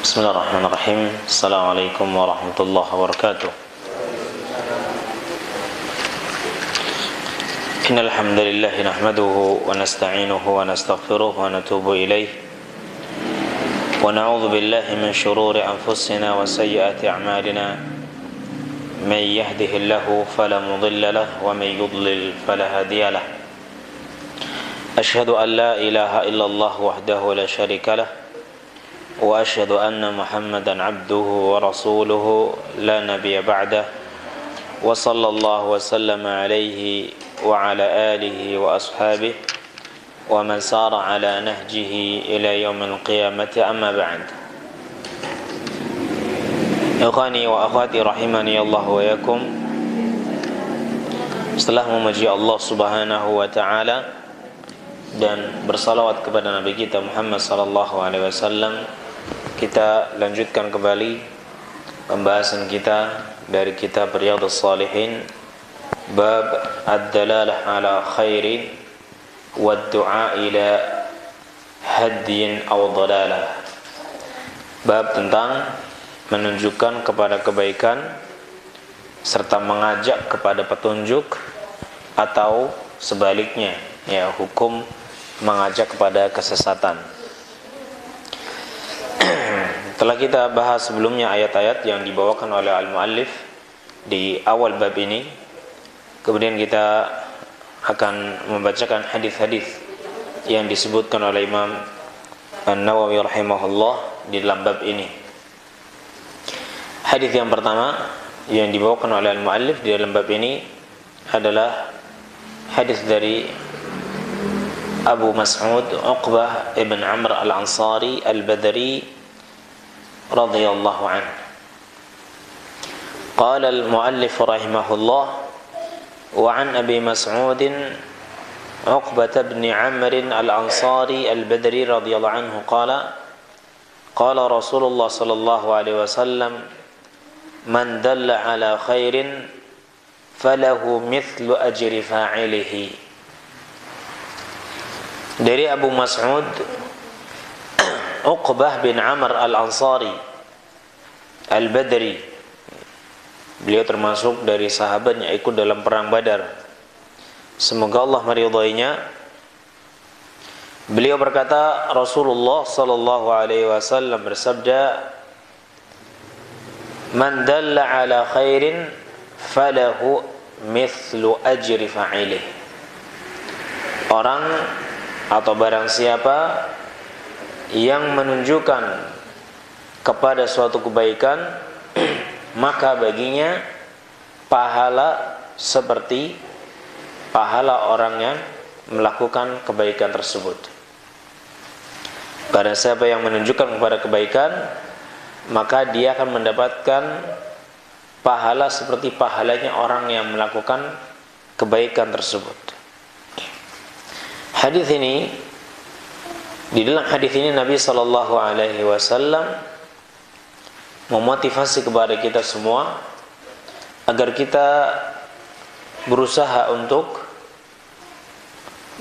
Bismillahirrahmanirrahim. Assalamualaikum warahmatullahi wabarakatuh. Innal hamdalillah nahmaduhu wa nasta'inuhu wa nastaghfiruh wa natubu ilayh. Wa na'udzu billahi min shururi anfusina wa sayyiati a'malina. May yahdihillahu fala mudilla lahu wa may yudlil fala hadiya lahu. Ashhadu an la ilaha illallah wahdahu la syarika lahu. وأشهد أن محمدا عبده ورسوله لا نبي بعده وصلى الله وسلم عليه وعلى آله وأصحابه ومن سار على نهجه إلى يوم القيامة أما بعد. Ikhwani wa akhwati rahimani Allah wa yakum. Setelah memuji Allah Subhanahu wa taala dan bersalawat kepada Nabi kita Muhammad sallallahu alaihi wasallam, kita lanjutkan kembali pembahasan kita dari kitab Riyadhus Shalihin, bab ad-dalalah ala khairin wa ad-du'a ila hadyin aw dalalah. Bab tentang menunjukkan kepada kebaikan serta mengajak kepada petunjuk, atau sebaliknya, ya, hukum mengajak kepada kesesatan. Telah kita bahas sebelumnya ayat-ayat yang dibawakan oleh al-muallif di awal bab ini. Kemudian kita akan membacakan hadis-hadis yang disebutkan oleh Imam An-Nawawi rahimahullah di dalam bab ini. Hadis yang pertama yang dibawakan oleh al-muallif di dalam bab ini adalah hadis dari Abu Mas'ud Uqbah ibn Amr al-Ansari al-Badri radhiyallahu anhu. Qala al-muallif rahimahullah wa an Abi Mas'ud Uqbah ibn Amr al-Ansari al-Badri radhiyallahu anhu qala qala Rasulullah sallallahu alaihi wasallam man dalla ala khairin falahu mithlu ajri fa'ilihi. Dari Abu Mas'ud Uqbah bin Amr al-Ansari al-Badri, beliau termasuk dari sahabat yang ikut dalam perang Badar, semoga Allah meridainya. Beliau berkata, Rasulullah sallallahu alaihi wasallam bersabda, man dalla ala khairin falahu mithlu ajri fa'ilih. Orang atau barang siapa yang menunjukkan kepada suatu kebaikan, maka baginya pahala seperti pahala orang yang melakukan kebaikan tersebut. Barang siapa yang menunjukkan kepada kebaikan, maka dia akan mendapatkan pahala seperti pahalanya orang yang melakukan kebaikan tersebut. Hadis ini, di dalam hadis ini Nabi sallallahu alaihi wasallam memotivasi kepada kita semua agar kita berusaha untuk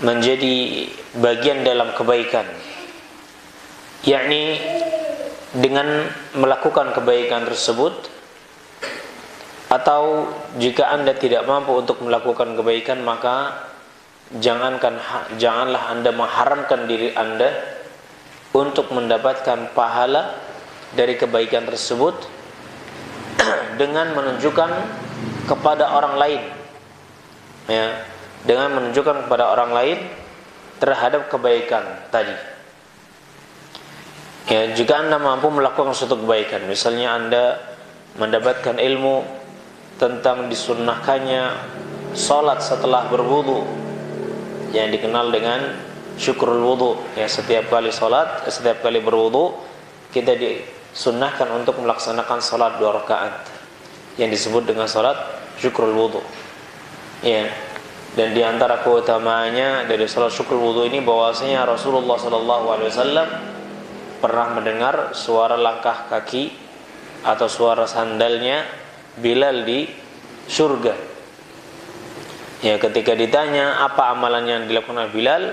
menjadi bagian dalam kebaikan, yakni dengan melakukan kebaikan tersebut, atau jika Anda tidak mampu untuk melakukan kebaikan, maka janganlah Anda mengharamkan diri Anda untuk mendapatkan pahala dari kebaikan tersebut dengan menunjukkan kepada orang lain, ya, dengan menunjukkan kepada orang lain terhadap kebaikan tadi. Ya, jika Anda mampu melakukan suatu kebaikan, misalnya Anda mendapatkan ilmu tentang disunnahkannya salat setelah berwudu, yang dikenal dengan syukrul wudu, ya, setiap kali salat, setiap kali berwudu kita disunnahkan untuk melaksanakan salat 2 rakaat yang disebut dengan salat syukrul wudu, ya. Dan di antara keutamaannya dari salat syukrul wudu ini bahwasanya Rasulullah sallallahu alaihi wasallam pernah mendengar suara langkah kaki atau suara sandalnya Bilal di surga. Ya, ketika ditanya apa amalan yang dilakukan oleh Bilal,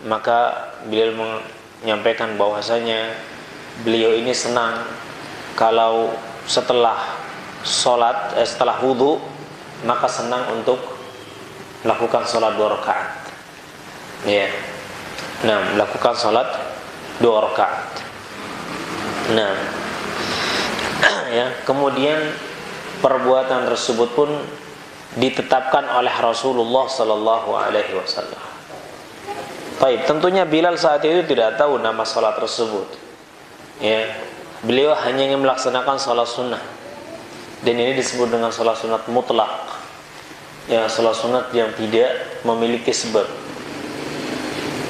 maka Bilal menyampaikan bahwasanya beliau ini senang kalau setelah sholat, setelah wudhu, maka senang untuk melakukan sholat 2 rakaat. Ya. Nah, melakukan sholat 2 rakaat. Nah, ya, kemudian perbuatan tersebut pun ditetapkan oleh Rasulullah sallallahu alaihi wasallam. Baik, tentunya Bilal saat itu tidak tahu nama salat tersebut. Ya, beliau hanya ingin melaksanakan salat sunnah. Dan ini disebut dengan salat sunat mutlak. Ya, salat sunat yang tidak memiliki sebab.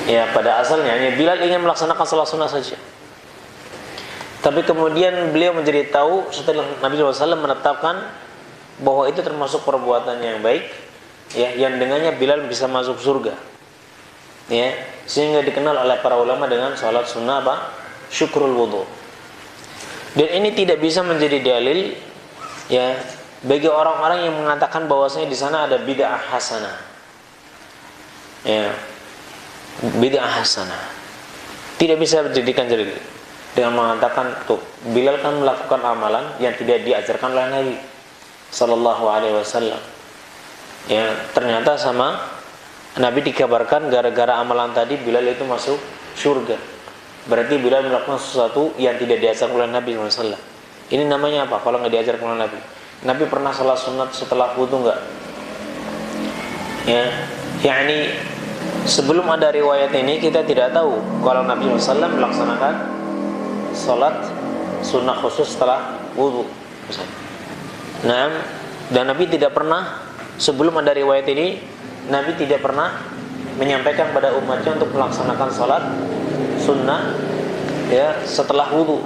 Ya, pada asalnya hanya Bilal ingin melaksanakan salat sunnah saja. Tapi kemudian beliau menjadi tahu setelah Nabi SAW menetapkan bahwa itu termasuk perbuatan yang baik, ya, yang dengannya Bilal bisa masuk surga, ya, sehingga dikenal oleh para ulama dengan salat sunnah apa? Syukrul wudhu. Dan ini tidak bisa menjadi dalil, ya, bagi orang-orang yang mengatakan bahwasanya di sana ada bid'ah hasanah, ya, bid'ah hasanah. Tidak bisa dijadikan dalil dengan mengatakan tuh Bilal kan melakukan amalan yang tidak diajarkan oleh Nabi Sallallahu Alaihi Wasallam. Ya, ternyata sama Nabi dikabarkan gara-gara amalan tadi Bilal itu masuk surga. Berarti Bilal melakukan sesuatu yang tidak diajarkan oleh Nabi SAW. Ini namanya apa? Kalau nggak diajarkan oleh Nabi. Nabi pernah salat sunat setelah wudu nggak? Ya, yakni sebelum ada riwayat ini kita tidak tahu kalau Nabi SAW melaksanakan salat sunnah khusus setelah wudu. Nah, dan Nabi tidak pernah, sebelum ada riwayat ini, Nabi tidak pernah menyampaikan pada umatnya untuk melaksanakan salat sunnah, ya, setelah wudu.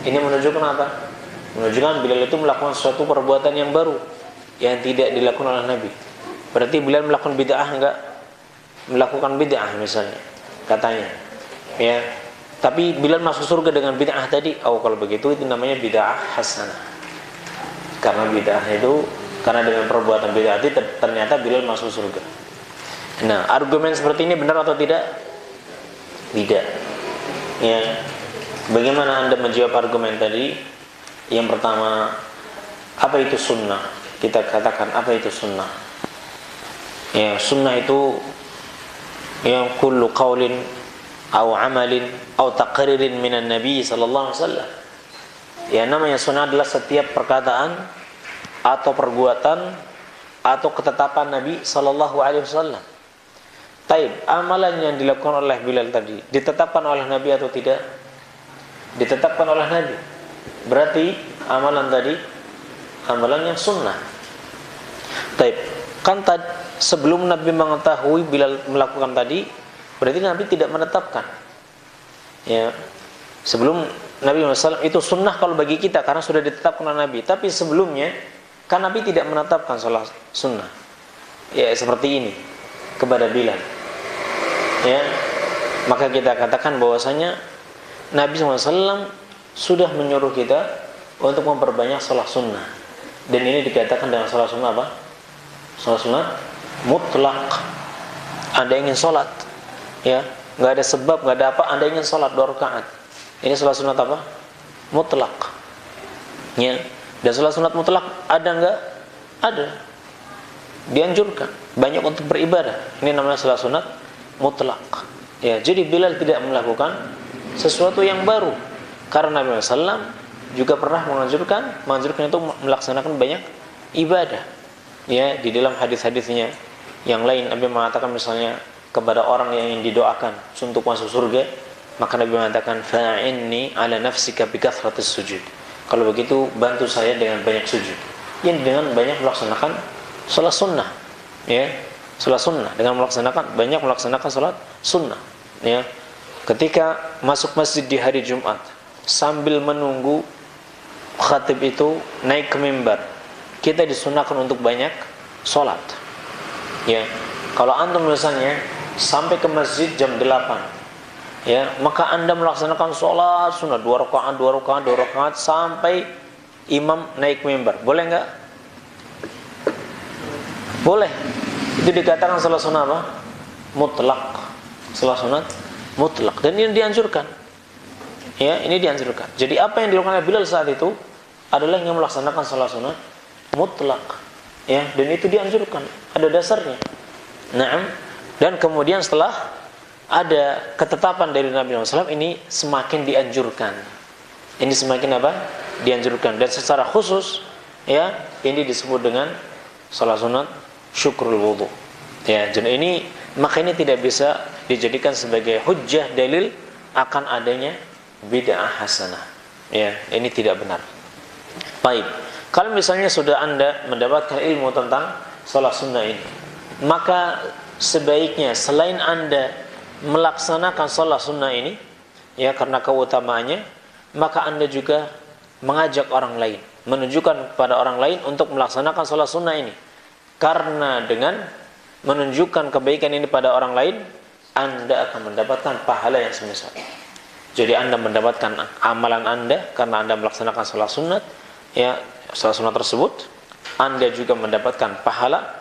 Ini menunjukkan apa? Menunjukkan Bilal itu melakukan suatu perbuatan yang baru yang tidak dilakukan oleh Nabi. Berarti Bilal melakukan bid'ah enggak? Melakukan bid'ah misalnya, katanya, ya. Tapi Bilal masuk surga dengan bid'ah tadi. Oh, kalau begitu itu namanya bid'ah hasanah. Karena bid'ah itu, karena dengan perbuatan bid'ah itu ternyata Bilal masuk surga. Nah, argumen seperti ini benar atau tidak? Tidak. Ya. Bagaimana Anda menjawab argumen tadi? Yang pertama, apa itu sunnah? Kita katakan apa itu sunnah? Ya, sunnah itu yang kullu qaulin au amalin au taqririn minan nabi sallallahu alaihi wasallam. Ya, namanya sunnah adalah setiap perkataan atau perbuatan atau ketetapan Nabi sallallahu alaihi wasallam. Taib, amalan yang dilakukan oleh Bilal tadi ditetapkan oleh Nabi atau tidak? Ditetapkan oleh Nabi. Berarti amalan tadi amalan yang sunnah. Taib, kan sebelum Nabi mengetahui Bilal melakukan tadi, berarti Nabi tidak menetapkan. Ya, sebelum Nabi SAW itu sunnah kalau bagi kita karena sudah ditetapkan oleh Nabi. Tapi sebelumnya kan Nabi tidak menetapkan salat sunnah, ya, seperti ini kepada Bilal. Ya, maka kita katakan bahwasanya Nabi SAW sudah menyuruh kita untuk memperbanyak salat sunnah. Dan ini dikatakan dengan salat sunnah apa? Salat sunnah mutlak. Anda ingin salat, ya, nggak ada sebab, nggak ada apa, Anda ingin salat 2 rakaat. Ini salat sunat apa? Mutlak. Ya. Dan salat sunat mutlak ada enggak? Ada. Dianjurkan banyak untuk beribadah. Ini namanya salat sunat mutlak. Ya, jadi Bilal tidak melakukan sesuatu yang baru. Karena Nabi SAW juga pernah menganjurkan untuk melaksanakan banyak ibadah. Ya, di dalam hadis-hadisnya yang lain Nabi mengatakan misalnya kepada orang yang ingin didoakan untuk masuk surga, maka Nabi mengatakan fa'inni ala nafsika bi kathratis sujud. Kalau begitu bantu saya dengan banyak sujud. Yang dengan banyak melaksanakan salat sunnah, ya. Salat sunnah dengan banyak melaksanakan salat sunnah, ya. Ketika masuk masjid di hari Jumat sambil menunggu khatib itu naik ke mimbar, kita disunahkan untuk banyak salat. Ya. Kalau antum misalnya sampai ke masjid jam 8, ya, maka Anda melaksanakan sholat sunnah 2 rakaat sampai imam naik mimbar. Boleh enggak? Boleh. Itu dikatakan salat sunnah apa? Mutlak. Salat sunnah mutlak. Dan ini dianjurkan. Ya, ini dianjurkan. Jadi apa yang dilakukan oleh Bilal saat itu adalah yang melaksanakan salat sunat mutlak. Ya, dan itu dianjurkan, ada dasarnya. Naam. Dan kemudian setelah ada ketetapan dari Nabi SAW, ini semakin dianjurkan. Ini semakin apa? Dianjurkan. Dan secara khusus, ya, ini disebut dengan salat sunat syukrul wudu. Ya, jadi ini, maka ini tidak bisa dijadikan sebagai hujjah dalil akan adanya bid'ah hasanah. Ya, ini tidak benar. Baik. Kalau misalnya sudah Anda mendapatkan ilmu tentang salat sunnah ini, maka sebaiknya selain Anda melaksanakan salat sunnah ini, ya, karena keutamaannya, maka Anda juga mengajak orang lain, menunjukkan kepada orang lain untuk melaksanakan salat sunnah ini. Karena dengan menunjukkan kebaikan ini pada orang lain, Anda akan mendapatkan pahala yang semisal. Jadi Anda mendapatkan amalan Anda karena Anda melaksanakan salat sunat, ya, salat sunat tersebut. Anda juga mendapatkan pahala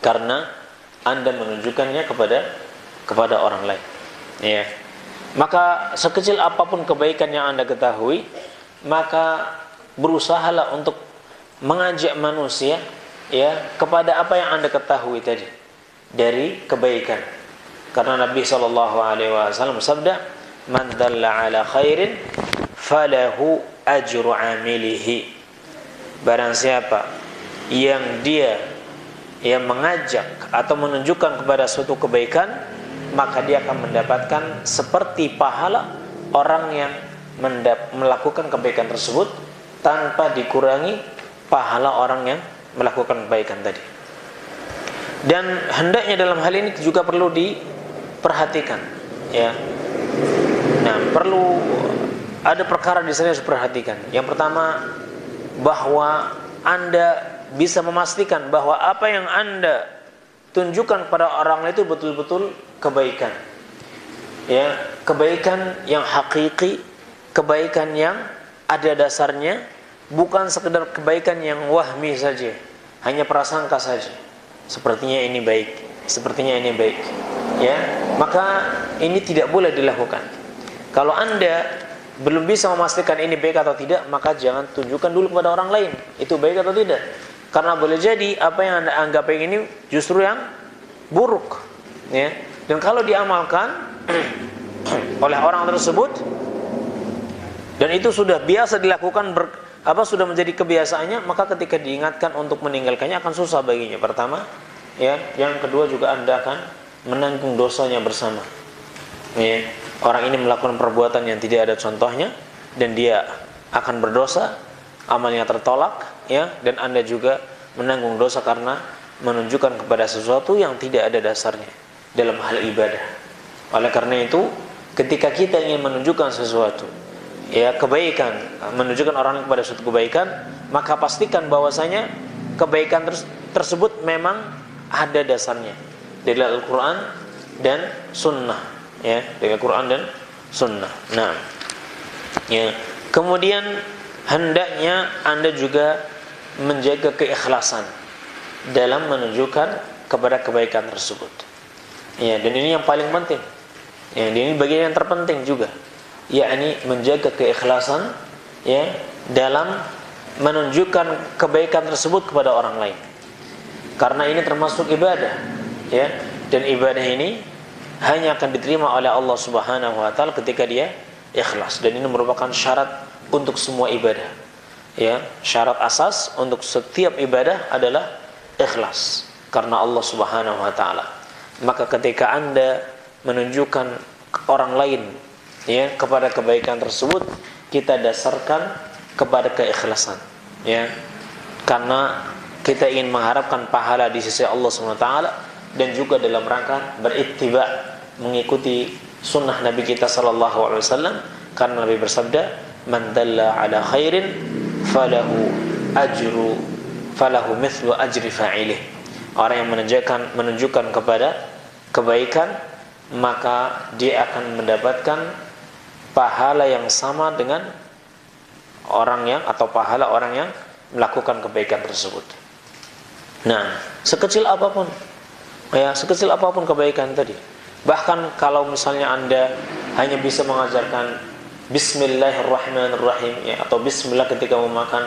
karena Anda menunjukkannya kepada orang lain. Ya. Maka sekecil apapun kebaikan yang Anda ketahui, maka berusahalah untuk mengajak manusia, ya, kepada apa yang Anda ketahui tadi dari kebaikan. Karena Nabi SAW bersabda, "Man dalla ala khairin falahu ajru amilihi." Barang siapa yang dia mengajak atau menunjukkan kepada suatu kebaikan, maka dia akan mendapatkan seperti pahala orang yang melakukan kebaikan tersebut tanpa dikurangi pahala orang yang melakukan kebaikan tadi. Dan hendaknya dalam hal ini juga perlu diperhatikan, ya. Nah, perlu ada perkara di sini harus diperhatikan. Yang pertama, bahwa Anda bisa memastikan bahwa apa yang Anda tunjukkan pada orang itu betul-betul kebaikan. Ya, kebaikan yang hakiki, kebaikan yang ada dasarnya, bukan sekedar kebaikan yang wahmi saja, hanya prasangka saja. Sepertinya ini baik, sepertinya ini baik. Ya, maka ini tidak boleh dilakukan. Kalau Anda belum bisa memastikan ini baik atau tidak, maka jangan tunjukkan dulu kepada orang lain itu baik atau tidak. Karena boleh jadi apa yang Anda anggap baik ini justru yang buruk, ya. Dan kalau diamalkan oleh orang tersebut dan itu sudah biasa dilakukan, sudah menjadi kebiasaannya, maka ketika diingatkan untuk meninggalkannya akan susah baginya. Pertama, ya, yang kedua juga Anda akan menanggung dosanya bersama. Ya, orang ini melakukan perbuatan yang tidak ada contohnya dan dia akan berdosa, amalnya tertolak, ya, dan Anda juga menanggung dosa karena menunjukkan kepada sesuatu yang tidak ada dasarnya dalam hal ibadah. Oleh karena itu, ketika kita ingin menunjukkan sesuatu, ya, kebaikan, menunjukkan orang kepada suatu kebaikan, maka pastikan bahwasanya kebaikan tersebut memang ada dasarnya dari Al-Quran dan Sunnah, ya, dari Al-Quran dan Sunnah. Nah, ya, kemudian hendaknya Anda juga menjaga keikhlasan dalam menunjukkan kepada kebaikan tersebut. Ya, dan ini yang paling penting. Ya, ini bagian yang terpenting juga. Yakni menjaga keikhlasan, ya, dalam menunjukkan kebaikan tersebut kepada orang lain. Karena ini termasuk ibadah, ya. Dan ibadah ini hanya akan diterima oleh Allah Subhanahu wa taala ketika dia ikhlas, dan ini merupakan syarat untuk semua ibadah. Ya, syarat asas untuk setiap ibadah adalah ikhlas karena Allah Subhanahu wa taala. Maka ketika Anda menunjukkan orang lain, ya, kepada kebaikan tersebut, kita dasarkan kepada keikhlasan, ya. Karena kita ingin mengharapkan pahala di sisi Allah Subhanahu wa taala dan juga dalam rangka berittiba, mengikuti sunnah Nabi kita sallallahu alaihi wasallam, karena Nabi bersabda, "Man dalla ala khairin falahu mithlu ajri fa'ilih." Orang yang menunjukkan kepada kebaikan, maka dia akan mendapatkan pahala yang sama dengan pahala orang yang melakukan kebaikan tersebut. Nah, sekecil apapun kebaikan tadi. Bahkan kalau misalnya Anda hanya bisa mengajarkan Bismillahirrahmanirrahim, ya, atau bismillah ketika mau makan,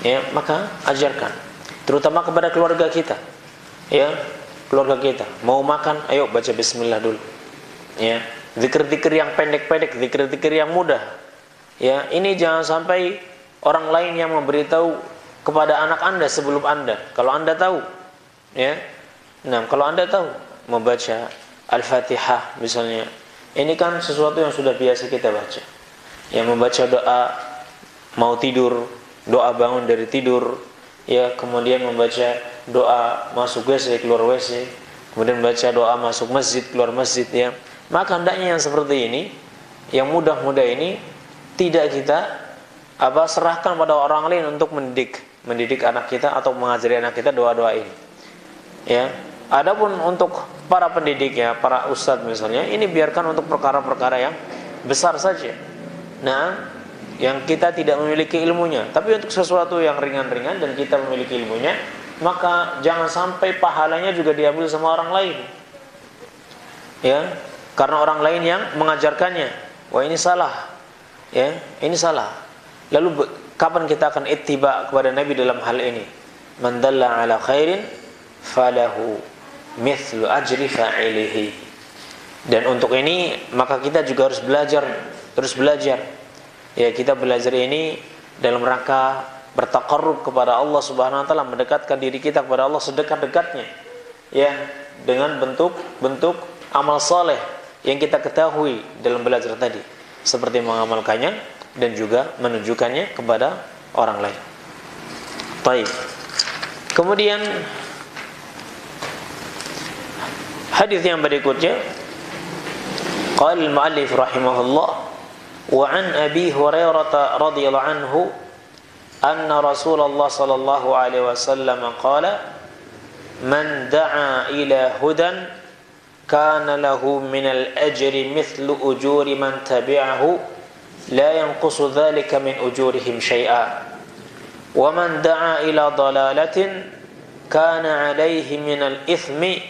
ya, maka ajarkan, terutama kepada keluarga kita, ya, keluarga kita mau makan, ayo baca bismillah dulu, ya, zikir-zikir yang pendek-pendek, zikir-zikir yang mudah, ya, ini jangan sampai orang lain yang memberitahu kepada anak Anda sebelum Anda, kalau Anda tahu, ya, nah, kalau Anda tahu membaca Al-Fatihah misalnya, ini kan sesuatu yang sudah biasa kita baca. Yang membaca doa mau tidur, doa bangun dari tidur, ya, kemudian membaca doa masuk WC, keluar WC, kemudian membaca doa masuk masjid, keluar masjid, ya. Maka hendaknya yang seperti ini, yang mudah-mudah ini tidak kita serahkan pada orang lain untuk mendidik anak kita atau mengajari anak kita doa-doa ini. Ya. Adapun untuk para pendidik, ya, para ustadz misalnya, ini biarkan untuk perkara-perkara yang besar saja. Nah, yang kita tidak memiliki ilmunya. Tapi untuk sesuatu yang ringan-ringan dan kita memiliki ilmunya, maka jangan sampai pahalanya juga diambil sama orang lain. Ya, karena orang lain yang mengajarkannya. Wah, ini salah. Ya, ini salah. Lalu kapan kita akan ittiba kepada Nabi dalam hal ini? Man dalla ala khairin falahu mithlu ajri fa'ilihi. Dan untuk ini maka kita juga harus belajar, terus belajar. Ya, kita belajar ini dalam rangka bertaqarrub kepada Allah Subhanahu wa taala, mendekatkan diri kita kepada Allah sedekat-dekatnya. Ya, dengan bentuk-bentuk amal saleh yang kita ketahui dalam belajar tadi, seperti mengamalkannya dan juga menunjukkannya kepada orang lain. Baik. Kemudian hadis yang berikutnya, qala al-muallif rahimahullah, wa an Abi Hurairah radhiyallahu anhu anna Rasulullah sallallahu alaihi wasallam qala man da'a ila hudan kana lahu min al-ajri mithlu ujuri man tabi'ahu la yanqusu dhalika min ujurihim syai'a wa man da'a ila dalalatin kana alayhi min al-ithmi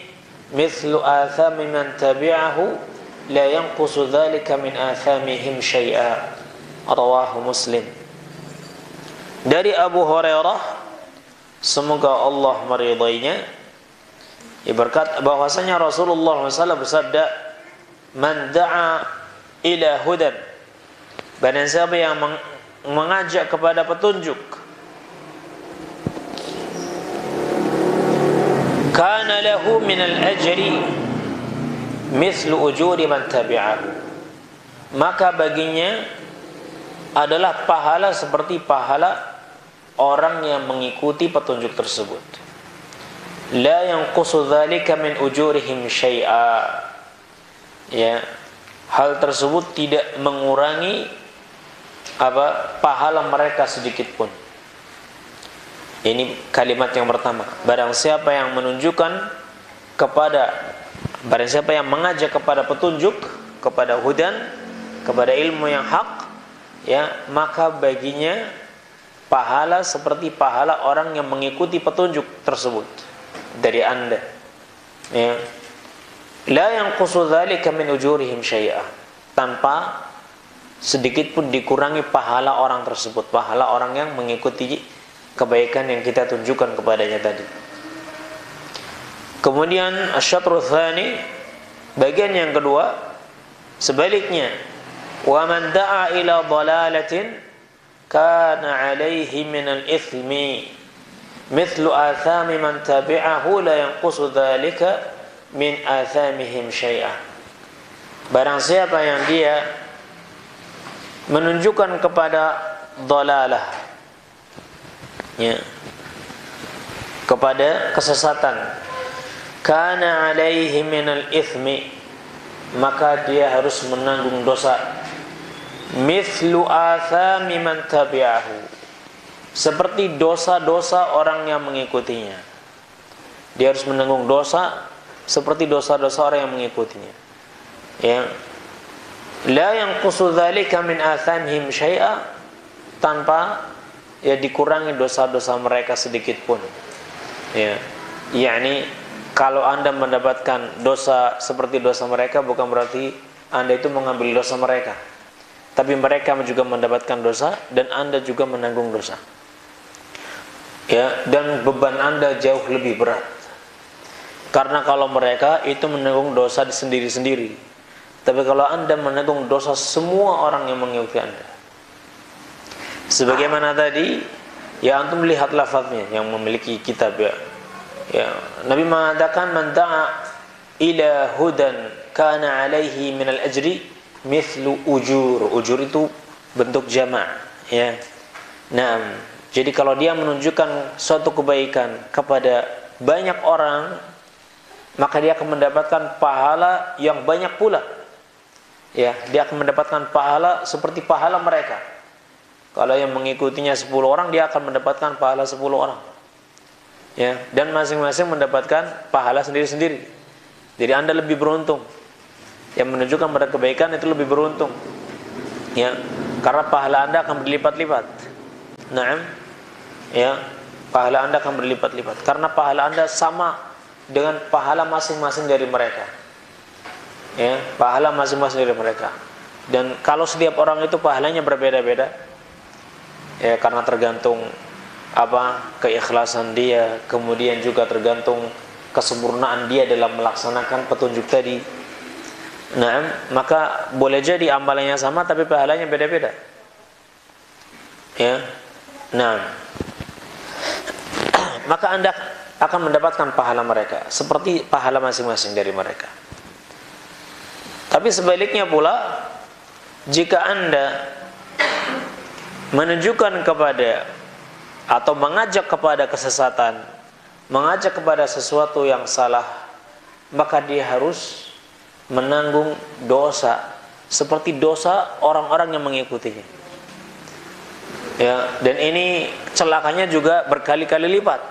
mithlu athami man tabi'ahu la yanqusu dhalika min athamihim syai'a. Rawahu Muslim. Dari Abu Hurairah, semoga Allah meridainya, berkata bahwasanya Rasulullah SAW bersabda, man da'a ila hudan, barang siapa yang mengajak kepada petunjuk, kana lahu minal ajri mithlu ujuri man tabi'ahu, maka baginya adalah pahala seperti pahala orang yang mengikuti petunjuk tersebut. La yanqusu dzalika min ujurihim syai'a, ya, hal tersebut tidak mengurangi pahala mereka sedikit pun. Ini kalimat yang pertama. Barang siapa yang menunjukkan barang siapa yang mengajak kepada petunjuk, kepada hudan, kepada ilmu yang hak, ya, maka baginya pahala seperti pahala orang yang mengikuti petunjuk tersebut dari Anda. Ya. La yanqusu dzalika min ujurihim syai'a, tanpa sedikit pun dikurangi pahala orang tersebut, pahala orang yang mengikuti kebaikan yang kita tunjukkan kepadanya tadi. Kemudian asy-syatru tsani, bagian yang kedua, sebaliknya, wa man da'a ila dhalalatin kana 'alaihi min al-ithmi mithlu athami man tabi'ahu la yanqusu dzalika min athamihim syai'a. Barang siapa yang dia menunjukkan kepada dhalalah, ya, kepada kesesatan, kana alaihi minal ithmi, maka dia harus menanggung dosa, mithlu athami man tabi'ahu, seperti dosa-dosa orang yang mengikutinya. Dia harus menanggung dosa seperti dosa-dosa orang yang mengikutinya. Ya, la yanqusu dzalika min athamihim syai'a, tanpa ya dikurangi dosa-dosa mereka sedikit pun. Ya, yakni kalau Anda mendapatkan dosa seperti dosa mereka, bukan berarti Anda itu mengambil dosa mereka. tapi mereka juga mendapatkan dosa dan Anda juga menanggung dosa. Ya, dan beban Anda jauh lebih berat. Karena kalau mereka itu menanggung dosa sendiri-sendiri, tapi kalau Anda menanggung dosa semua orang yang mengikuti Anda. Sebagaimana tadi, ya antum lihat lafaznya yang memiliki kitab ya. Ya, Nabi mengatakan man da'a ila hudan kana alaihi minal ajri mithlu ujur. Ujur itu bentuk jama', ya. Nah, jadi kalau dia menunjukkan suatu kebaikan kepada banyak orang, maka dia akan mendapatkan pahala yang banyak pula. Ya, dia akan mendapatkan pahala seperti pahala mereka. Kalau yang mengikutinya 10 orang, dia akan mendapatkan pahala 10 orang. Ya, dan masing-masing mendapatkan pahala sendiri-sendiri. Jadi Anda lebih beruntung. Yang menunjukkan pada kebaikan itu lebih beruntung. Ya, karena pahala Anda akan berlipat-lipat. Naam. Ya, pahala Anda akan berlipat-lipat karena pahala Anda sama dengan pahala masing-masing dari mereka. Ya, pahala masing-masing dari mereka. Dan kalau setiap orang itu pahalanya berbeda-beda, ya karena tergantung keikhlasan dia, kemudian juga tergantung kesempurnaan dia dalam melaksanakan petunjuk tadi. Nah, maka boleh jadi amalannya sama tapi pahalanya beda-beda. Ya. Nah, maka Anda akan mendapatkan pahala mereka seperti pahala masing-masing dari mereka. Tapi sebaliknya pula, jika Anda menunjukkan kepada atau mengajak kepada kesesatan, mengajak kepada sesuatu yang salah, maka dia harus menanggung dosa seperti dosa orang-orang yang mengikutinya. Ya, dan ini celakanya juga berkali-kali lipat.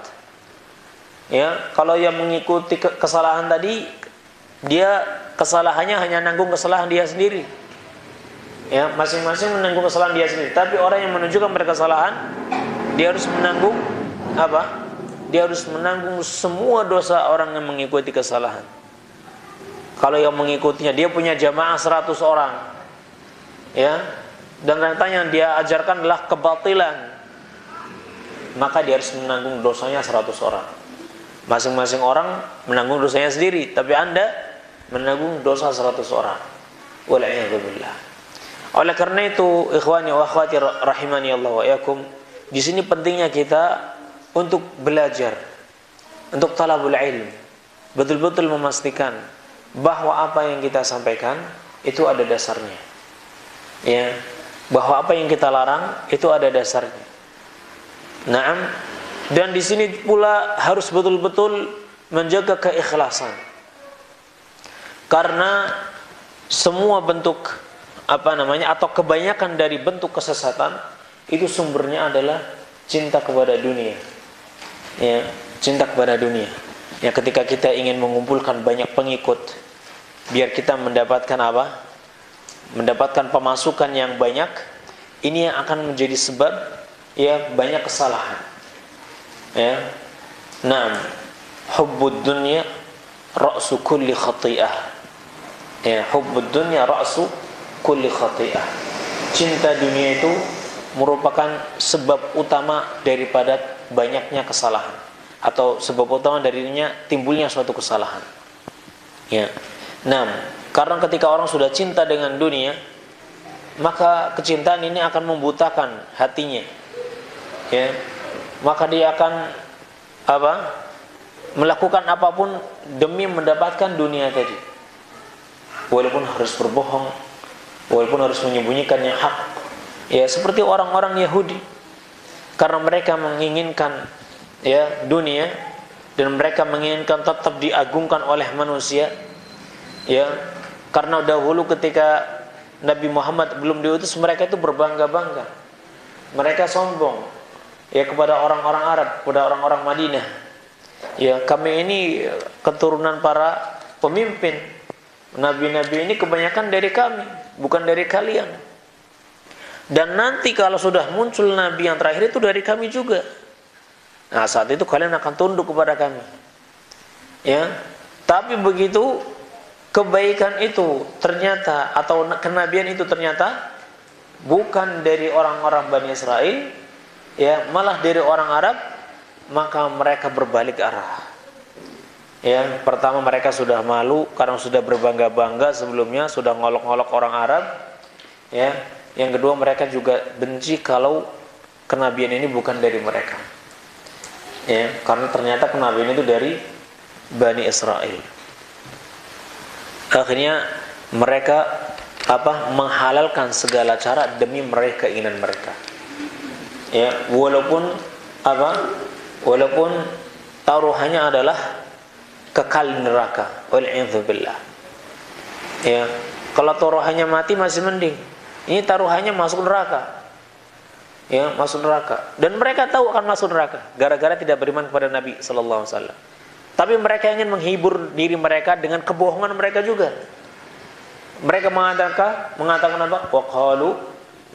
Ya, kalau yang mengikuti kesalahan tadi, dia kesalahannya hanya nanggung kesalahan dia sendiri. Ya, masing-masing menanggung kesalahan dia sendiri. Tapi orang yang menunjukkan mereka kesalahan, dia harus menanggung Dia harus menanggung semua dosa orang yang mengikuti kesalahan. Kalau yang mengikutinya, dia punya jamaah 100 orang. Ya, dan ternyata yang dia ajarkan adalah kebatilan, maka dia harus menanggung dosanya 100 orang. Masing-masing orang menanggung dosanya sendiri, tapi Anda menanggung dosa 100 orang. Wal'iyadzubillah. Oleh karena itu, ikhwani wa akhwati rahimani Allah wa iyakum, di sini pentingnya kita untuk belajar, untuk talabul ilm, betul-betul memastikan bahwa apa yang kita sampaikan itu ada dasarnya. Ya, bahwa apa yang kita larang itu ada dasarnya. Naam, dan di sini pula harus betul-betul menjaga keikhlasan. Karena semua bentuk atau kebanyakan dari bentuk kesesatan itu sumbernya adalah cinta kepada dunia. Ya, cinta kepada dunia. Ya, ketika kita ingin mengumpulkan banyak pengikut biar kita mendapatkan mendapatkan pemasukan yang banyak, ini yang akan menjadi sebab ya banyak kesalahan. Ya. Naam, hubbud dunya ra'su kulli khati'ah. Ya, hubbud dunya ra'su kulli khati'ah. Cinta dunia itu merupakan sebab utama daripada banyaknya kesalahan, atau sebab utama darinya timbulnya suatu kesalahan. Ya. Nah, karena ketika orang sudah cinta dengan dunia, maka kecintaan ini akan membutakan hatinya. Ya. Maka dia akan melakukan apapun demi mendapatkan dunia tadi. Walaupun harus berbohong, walaupun harus menyembunyikan yang hak. Ya, seperti orang-orang Yahudi, karena mereka menginginkan ya dunia dan mereka menginginkan tetap diagungkan oleh manusia. Ya, karena dahulu ketika Nabi Muhammad belum diutus, mereka itu berbangga-bangga. Mereka sombong ya kepada orang-orang Arab, kepada orang-orang Madinah. Ya, kami ini keturunan para pemimpin. Nabi-nabi ini kebanyakan dari kami, bukan dari kalian. Dan nanti kalau sudah muncul nabi yang terakhir itu dari kami juga. Nah, saat itu kalian akan tunduk kepada kami. Ya. Tapi begitu kebaikan itu ternyata, atau kenabian itu ternyata bukan dari orang-orang Bani Israel, ya, malah dari orang Arab, maka mereka berbalik arah. Ya, pertama mereka sudah malu karena sudah berbangga-bangga sebelumnya, sudah ngolok-ngolok orang Arab. Ya, yang kedua mereka juga benci kalau kenabian ini bukan dari mereka. Ya, karena ternyata kenabian itu dari Bani Israel. Akhirnya mereka menghalalkan segala cara demi meraih keinginan mereka. Ya, walaupun taruhannya adalah kekal neraka. Wal'iyadzubillah. Ya, kalau taruhannya mati masih mending. Ini taruhannya masuk neraka. Ya, masuk neraka. Dan mereka tahu akan masuk neraka gara-gara tidak beriman kepada Nabi sallallahu alaihi wasallam. Tapi mereka ingin menghibur diri mereka dengan kebohongan mereka juga. Mereka mengatakan apa? Wa qalu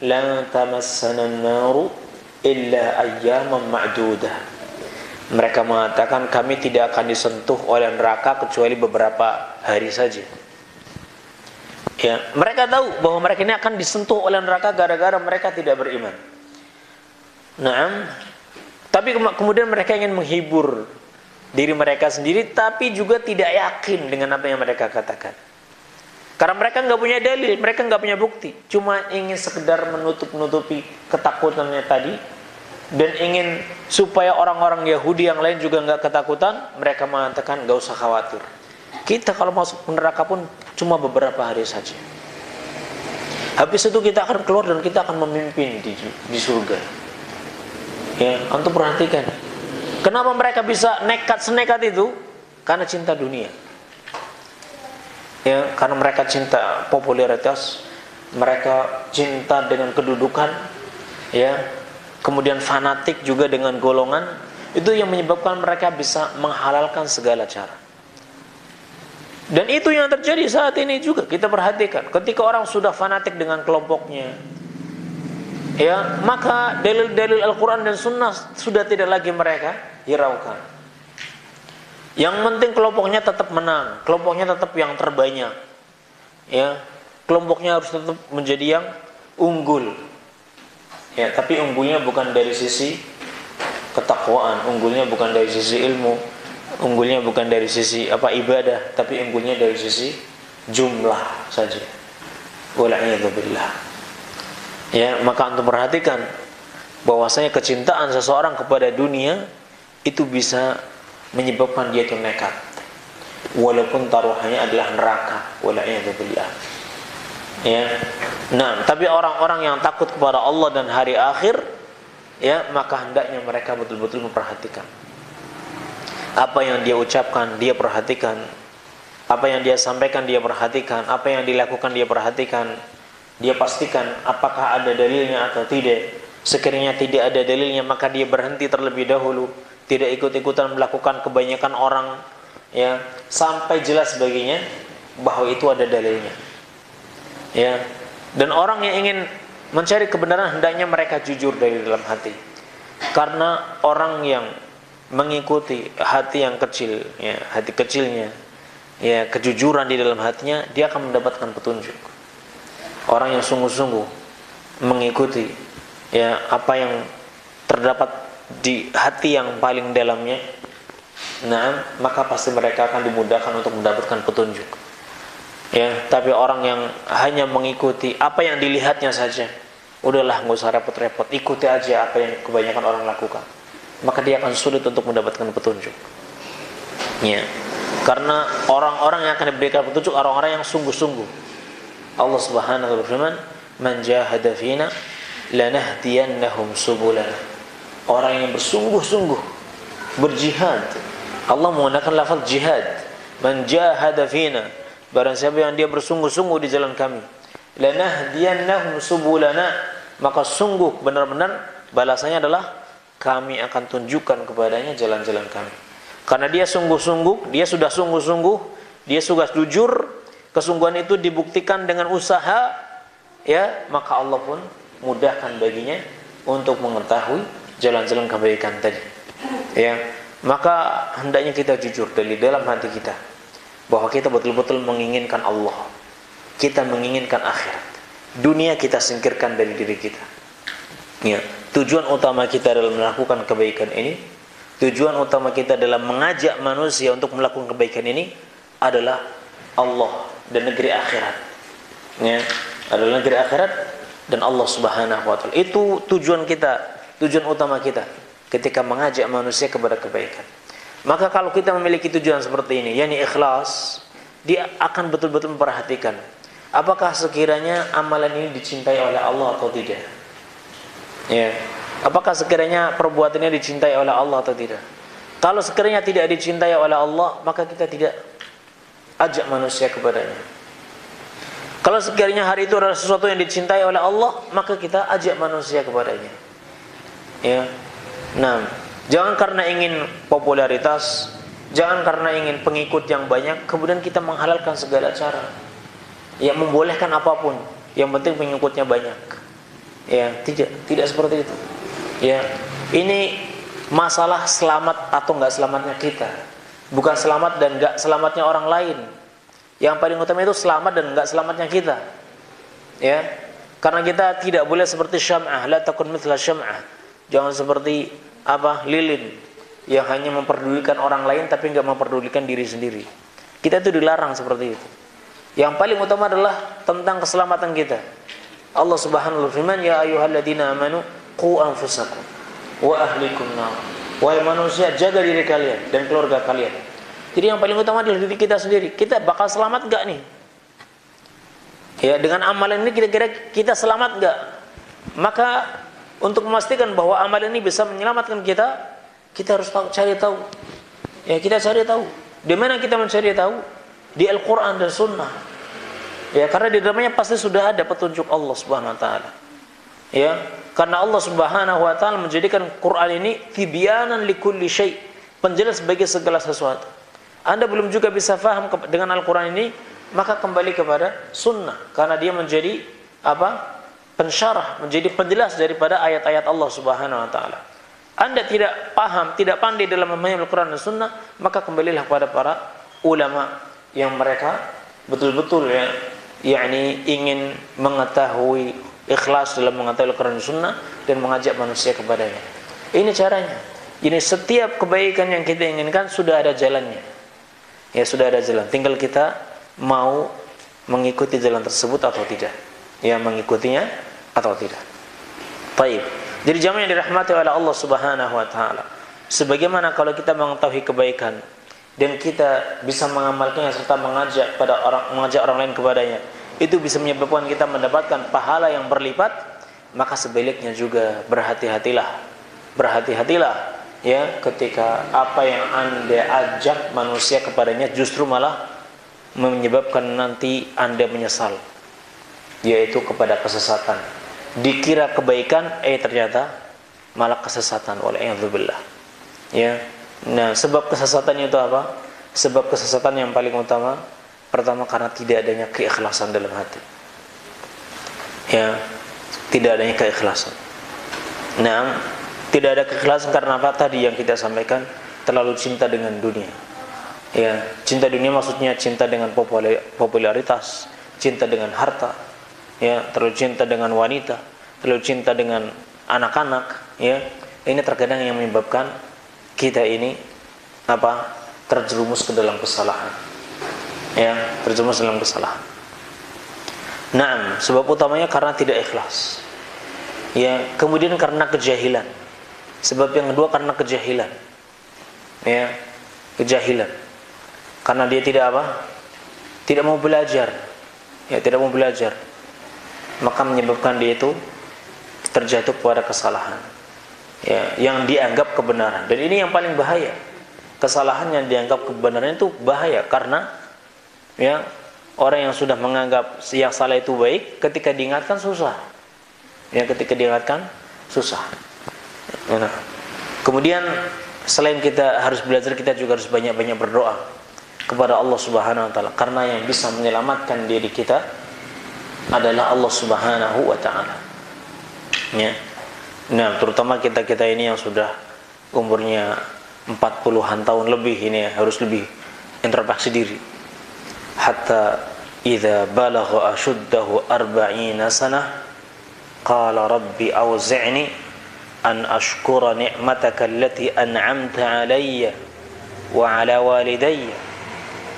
lan tamassana an-naru illa ayyaman ma'dudah. Mereka mengatakan kami tidak akan disentuh oleh neraka kecuali beberapa hari saja. Ya, mereka tahu bahwa mereka ini akan disentuh oleh neraka gara-gara mereka tidak beriman. Naam. Tapi kemudian mereka ingin menghibur diri mereka sendiri, tapi juga tidak yakin dengan apa yang mereka katakan. Karena mereka nggak punya dalil, mereka nggak punya bukti, cuma ingin sekedar menutup-nutupi ketakutannya tadi, dan ingin supaya orang-orang Yahudi yang lain juga nggak ketakutan. Mereka mengatakan nggak usah khawatir, kita kalau masuk neraka pun cuma beberapa hari saja. Habis itu kita akan keluar dan kita akan memimpin di surga. Ya, antum perhatikan, kenapa mereka bisa senekat itu? Karena cinta dunia. Ya, karena mereka cinta popularitas, mereka cinta dengan kedudukan, ya, kemudian fanatik juga dengan golongan. Itu yang menyebabkan mereka bisa menghalalkan segala cara. Dan itu yang terjadi saat ini juga. Kita perhatikan, ketika orang sudah fanatik dengan kelompoknya, ya, maka dalil-dalil Al-Quran dan Sunnah sudah tidak lagi mereka hiraukan. Yang penting kelompoknya tetap menang, kelompoknya tetap yang terbanyak, ya, kelompoknya harus tetap menjadi yang unggul. Ya, tapi unggulnya bukan dari sisi ketakwaan, unggulnya bukan dari sisi ilmu, unggulnya bukan dari sisi ibadah, tapi unggulnya dari sisi jumlah saja. Wal'iyadzubillah. Ya, maka untuk perhatikan bahwasanya kecintaan seseorang kepada dunia itu bisa menyebabkan dia itu nekat, walaupun taruhannya adalah neraka. Wal'iyadzubillah. Ya. Nah, tapi orang-orang yang takut kepada Allah dan hari akhir, ya, maka hendaknya mereka betul-betul memperhatikan apa yang dia ucapkan, dia perhatikan apa yang dia sampaikan, dia perhatikan apa yang dilakukan, dia perhatikan, dia pastikan apakah ada dalilnya atau tidak. Sekiranya tidak ada dalilnya, maka dia berhenti terlebih dahulu, tidak ikut-ikutan melakukan kebanyakan orang, ya, sampai jelas baginya bahwa itu ada dalilnya. Ya, dan orang yang ingin mencari kebenaran hendaknya mereka jujur dari dalam hati. Karena orang yang mengikuti hati yang kecil, ya, hati kecilnya, ya, kejujuran di dalam hatinya, dia akan mendapatkan petunjuk. Orang yang sungguh-sungguh mengikuti, ya, apa yang terdapat di hati yang paling dalamnya, nah, maka pasti mereka akan dimudahkan untuk mendapatkan petunjuk. Ya, tapi orang yang hanya mengikuti apa yang dilihatnya saja, udahlah nggak usah repot-repot, ikuti aja apa yang kebanyakan orang lakukan, maka dia akan sulit untuk mendapatkan petunjuk. Ya, karena orang-orang yang akan diberikan petunjuk orang-orang yang sungguh-sungguh. Allah Subhanahu wa taala berfirman, "Man jahada fina lanahdiyannahum subulana." Orang yang bersungguh-sungguh berjihad. Allah menggunakan lafaz jihad. Man jahada fina, barang siapa yang dia bersungguh-sungguh di jalan kami, lanahdiyannahum subulana, maka sungguh benar-benar balasannya adalah kami akan tunjukkan kepadanya jalan-jalan kami. Karena dia sungguh-sungguh, dia sudah sungguh-sungguh, dia sudah jujur, kesungguhan itu dibuktikan dengan usaha, ya, maka Allah pun mudahkan baginya untuk mengetahui jalan-jalan kebaikan tadi. Ya, maka hendaknya kita jujur dari dalam hati kita bahwa kita betul-betul menginginkan Allah, kita menginginkan akhirat, dunia kita singkirkan dari diri kita. Ya, tujuan utama kita dalam melakukan kebaikan ini, tujuan utama kita dalam mengajak manusia untuk melakukan kebaikan ini adalah Allah dan negeri akhirat. Ya, adalah negeri akhirat dan Allah Subhanahu wa taala. Itu tujuan kita, tujuan utama kita ketika mengajak manusia kepada kebaikan. Maka kalau kita memiliki tujuan seperti ini, yakni ikhlas, dia akan betul-betul memperhatikan apakah sekiranya amalan ini dicintai oleh Allah atau tidak. Ya, apakah sekiranya perbuatannya dicintai oleh Allah atau tidak. Kalau sekiranya tidak dicintai oleh Allah, maka kita tidak ajak manusia kepadanya. Kalau sekiranya hari itu adalah sesuatu yang dicintai oleh Allah, maka kita ajak manusia kepadanya. Ya. Nah, jangan karena ingin popularitas, jangan karena ingin pengikut yang banyak, kemudian kita menghalalkan segala cara. Ya, membolehkan apapun, yang penting pengikutnya banyak. Ya, tidak seperti itu. Ya, ini masalah selamat atau enggak selamatnya kita, bukan selamat dan enggak selamatnya orang lain. Yang paling utama itu selamat dan enggak selamatnya kita. Ya, karena kita tidak boleh seperti syam'ah, la takun mithla syam'ah. Jangan seperti lilin yang hanya memperdulikan orang lain tapi enggak memperdulikan diri sendiri. Kita itu dilarang seperti itu. Yang paling utama adalah tentang keselamatan kita. Allah Subhanahu wa taala firman, ya ayyuhalladzina amanu qu anfusakum wa ahlikum nar. Wahai manusia, jaga diri kalian dan keluarga kalian. Jadi yang paling utama adalah diri kita sendiri. Kita bakal selamat enggak nih? Ya, dengan amalan ini kira-kira kita selamat enggak? Maka untuk memastikan bahwa amalan ini bisa menyelamatkan kita, kita harus cari tahu. Ya, kita cari tahu. Di mana kita mencari tahu? Di Al-Qur'an dan Sunnah. Ya, karena di dalamnya pasti sudah ada petunjuk Allah Subhanahu wa taala. Ya, karena Allah Subhanahu wa taala menjadikan Quran ini tibyanan likulli syai', penjelas bagi segala sesuatu. Anda belum juga bisa faham dengan Al-Qur'an ini, maka kembali kepada sunnah, karena dia menjadi pensyarah, menjadi penjelas daripada ayat-ayat Allah Subhanahu wa taala. Anda tidak paham, tidak pandai dalam memahami Al-Qur'an dan sunnah, maka kembalilah kepada para ulama yang mereka betul-betul yakni ingin mengetahui ikhlas dalam mengetahui Al-Quran dan Sunnah dan mengajak manusia kepadanya. Ini caranya. Ini setiap kebaikan yang kita inginkan sudah ada jalannya. Ya, sudah ada jalan. Tinggal kita mau mengikuti jalan tersebut atau tidak. Ya, mengikutinya atau tidak. Baik. Jadi jamaah yang dirahmati oleh Allah Subhanahu wa taala, sebagaimana kalau kita mengetahui kebaikan dan kita bisa mengamalkannya serta mengajak orang lain kepadanya, itu bisa menyebabkan kita mendapatkan pahala yang berlipat. Maka sebaliknya juga berhati-hatilah ya, ketika apa yang Anda ajak manusia kepadanya justru malah menyebabkan nanti Anda menyesal, yaitu kepada kesesatan. Dikira kebaikan, ternyata malah kesesatan. Wala'iyadzubillah. Ya. Nah, sebab kesesatannya itu apa? Sebab kesesatan yang paling utama, pertama karena tidak adanya keikhlasan dalam hati. Ya, tidak adanya keikhlasan. Nah, tidak ada keikhlasan karena apa? Tadi yang kita sampaikan, terlalu cinta dengan dunia. Ya, cinta dunia maksudnya cinta dengan popularitas, cinta dengan harta, ya, terlalu cinta dengan wanita, terlalu cinta dengan anak-anak, ya. Ini terkadang yang menyebabkan kita ini terjerumus ke dalam kesalahan. Ya, terjerumus dalam kesalahan. Naam, sebab utamanya karena tidak ikhlas. Ya, kemudian karena kejahilan. Sebab yang kedua karena kejahilan. Ya, kejahilan. Karena dia tidak tidak mau belajar. Ya, tidak mau belajar. Maka menyebabkan dia itu terjatuh pada kesalahan. Ya, yang dianggap kebenaran. Dan ini yang paling bahaya. Kesalahan yang dianggap kebenaran itu bahaya karena ya, orang yang sudah menganggap yang salah itu baik, ketika diingatkan susah. Ya, ketika diingatkan susah. Nah, kemudian selain kita harus belajar, kita juga harus banyak-banyak berdoa kepada Allah Subhanahu wa taala, karena yang bisa menyelamatkan diri kita adalah Allah Subhanahu wa taala. Ya. Nah, terutama kita-kita ini yang sudah umurnya 40-an tahun lebih, ini harus lebih introspeksi diri. Hatta idza balagha ashuddahu 40 sanah qala rabbi awzi'ni an ashkura ni'mataka allati an'amta 'alayya wa 'ala walidayya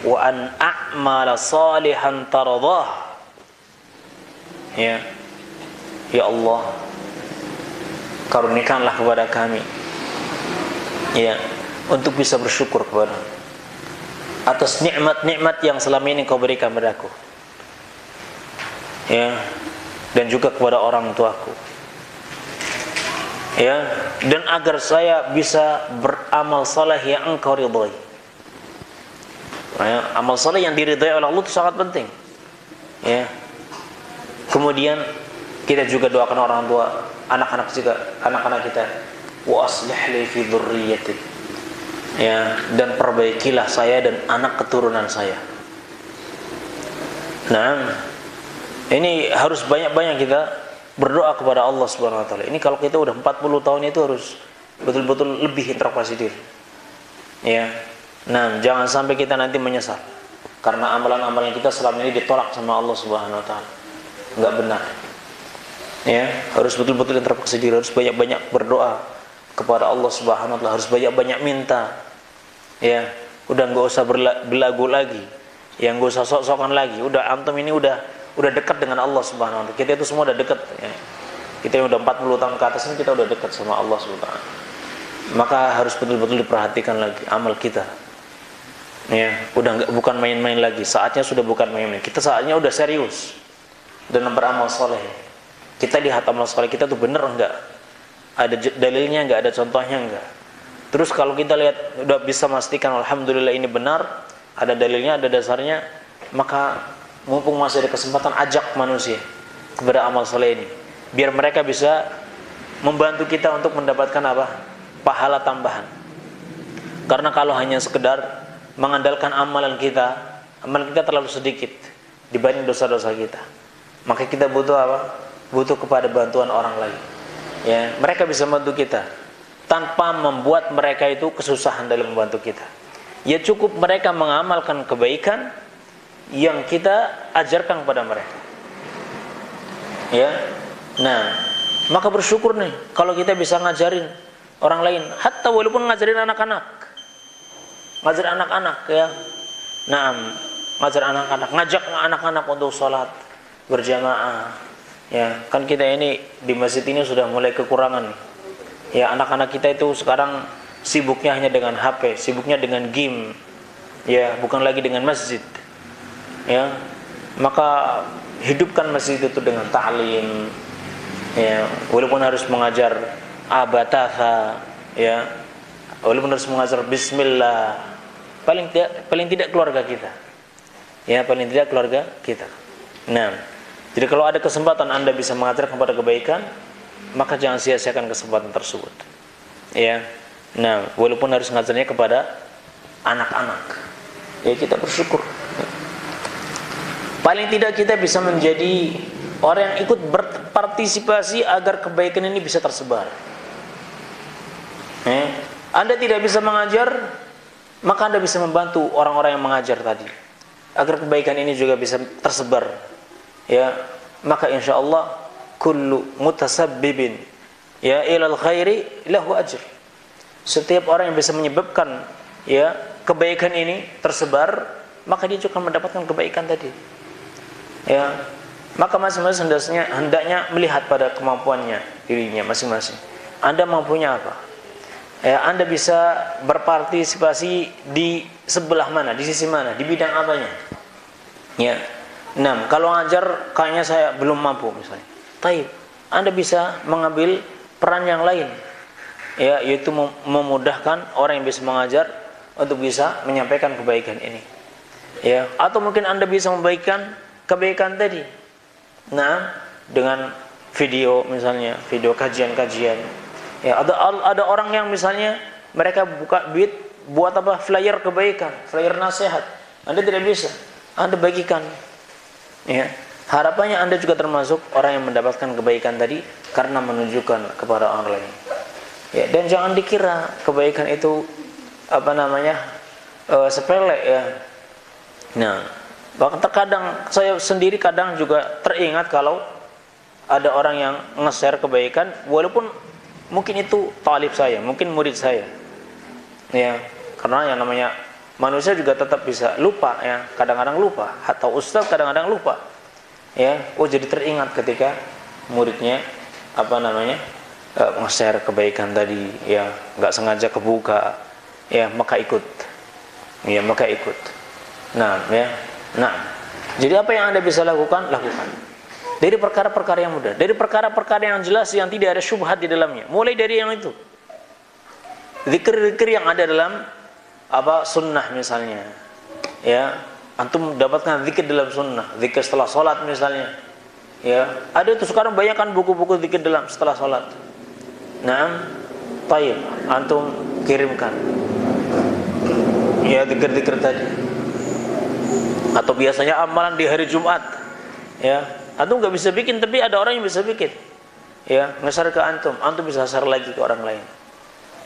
wa an a'mala salihan tardah. Ya Allah, karunikanlah kepada kami untuk bisa bersyukur kepada atas nikmat-nikmat yang selama ini Kau berikan padaku, dan juga kepada orang tuaku, dan agar saya bisa beramal saleh yang Engkau ridhai. Amal saleh yang diridhai oleh Allah itu sangat penting. Kemudian kita juga doakan orang tua, anak-anak kita, wa aslih li fi dzurriyyati, dan perbaikilah saya dan anak keturunan saya. Nah, ini harus banyak-banyak kita berdoa kepada Allah Subhanahu wa taala. Ini kalau kita udah 40 tahun itu harus betul-betul lebih introspeksi diri. Nah, jangan sampai kita nanti menyesal karena amalan-amalan kita selama ini ditolak sama Allah Subhanahu wa taala. Enggak benar. Harus betul-betul introspeksi diri, harus banyak-banyak berdoa kepada Allah Subhanahu wa taala, harus banyak-banyak minta. Udah enggak usah belagu lagi, enggak usah sok-sokan lagi. Udah antum ini udah dekat dengan Allah Subhanahu wa taala. Kita itu semua udah dekat, Kita yang udah 40 tahun ke atas ini kita udah dekat sama Allah Subhanahu wa taala. Maka harus betul-betul diperhatikan lagi amal kita. Bukan main-main lagi. Saatnya sudah bukan main-main. Kita saatnya udah serius dalam beramal soleh. Kita lihat amal soleh kita tuh bener enggak? Ada dalilnya enggak? Ada contohnya enggak? Terus kalau kita lihat udah bisa memastikan alhamdulillah ini benar, ada dalilnya, ada dasarnya, maka mumpung masih ada kesempatan, ajak manusia kepada amal soleh ini, biar mereka bisa membantu kita untuk mendapatkan pahala tambahan. Karena kalau hanya sekedar mengandalkan amalan kita terlalu sedikit dibanding dosa-dosa kita. Maka kita butuh butuh kepada bantuan orang lain. Mereka bisa membantu kita tanpa membuat mereka itu kesusahan dalam membantu kita. Cukup mereka mengamalkan kebaikan yang kita ajarkan kepada mereka. Nah, maka bersyukur nih kalau kita bisa ngajarin orang lain, hatta walaupun ngajarin anak-anak. Ngajar anak-anak ngajar anak-anak, ngajak anak-anak untuk sholat berjamaah. Kan kita ini di masjid ini sudah mulai kekurangan. Anak-anak kita itu sekarang sibuknya hanya dengan HP, sibuknya dengan game. Bukan lagi dengan masjid. Maka hidupkan masjid itu dengan ta'lim. Walaupun harus mengajar abatatha, walaupun harus mengajar bismillah, paling tidak keluarga kita. Paling tidak keluarga kita. Nah, jadi kalau ada kesempatan Anda bisa mengajar kepada kebaikan, maka jangan sia-siakan kesempatan tersebut. Nah, walaupun harus mengajarnya kepada anak-anak, kita bersyukur. Paling tidak kita bisa menjadi orang yang ikut berpartisipasi agar kebaikan ini bisa tersebar. Anda tidak bisa mengajar, maka Anda bisa membantu orang-orang yang mengajar tadi agar kebaikan ini juga bisa tersebar. Maka insyaallah kullu mutasabbibin ilal khairi lahu ajr. Setiap orang yang bisa menyebabkan kebaikan ini tersebar, maka dia juga mendapatkan kebaikan tadi. Maka masing-masing hendaknya melihat pada kemampuannya dirinya masing-masing. Anda mampunya apa? Anda bisa berpartisipasi di sebelah mana, di sisi mana, di bidang apanya? Nah, kalau ngajar kayaknya saya belum mampu misalnya. Taib, Anda bisa mengambil peran yang lain, yaitu memudahkan orang yang bisa mengajar untuk bisa menyampaikan kebaikan ini. Atau mungkin Anda bisa membaikkan kebaikan tadi. Nah, dengan video misalnya, video kajian-kajian. Ada orang yang misalnya mereka buat flyer kebaikan, flyer nasihat. Anda tidak bisa, Anda bagikan. Harapannya Anda juga termasuk orang yang mendapatkan kebaikan tadi karena menunjukkan kepada orang lain. Dan jangan dikira kebaikan itu sepele. Nah, Bahkan terkadang saya sendiri kadang juga teringat kalau ada orang yang nge-share kebaikan, walaupun mungkin itu talib saya, mungkin murid saya. Ya, karena yang namanya manusia juga tetap bisa lupa ya, kadang-kadang lupa, atau ustaz kadang-kadang lupa. Ya, jadi teringat ketika muridnya nge-share kebaikan tadi, ya, enggak sengaja kebuka, ya, maka ikut. Ya, maka ikut. Nah, ya. Nah, jadi apa yang Anda bisa lakukan? Lakukan. Dari perkara-perkara yang mudah, dari perkara-perkara yang jelas yang tidak ada syubhat di dalamnya. Mulai dari yang itu. Zikir-zikir yang ada dalam sunnah misalnya. Ya, antum dapatkan zikir dalam sunnah, zikir setelah salat misalnya. Ya, ada itu sekarang banyak kan buku-buku zikir dalam setelah salat. Nah, baik, antum kirimkan. Ya, zikir-zikir tadi. Atau biasanya amalan di hari Jumat. Ya, antum nggak bisa bikin, tapi ada orang yang bisa bikin. Ya, nge-share ke antum bisa share lagi ke orang lain.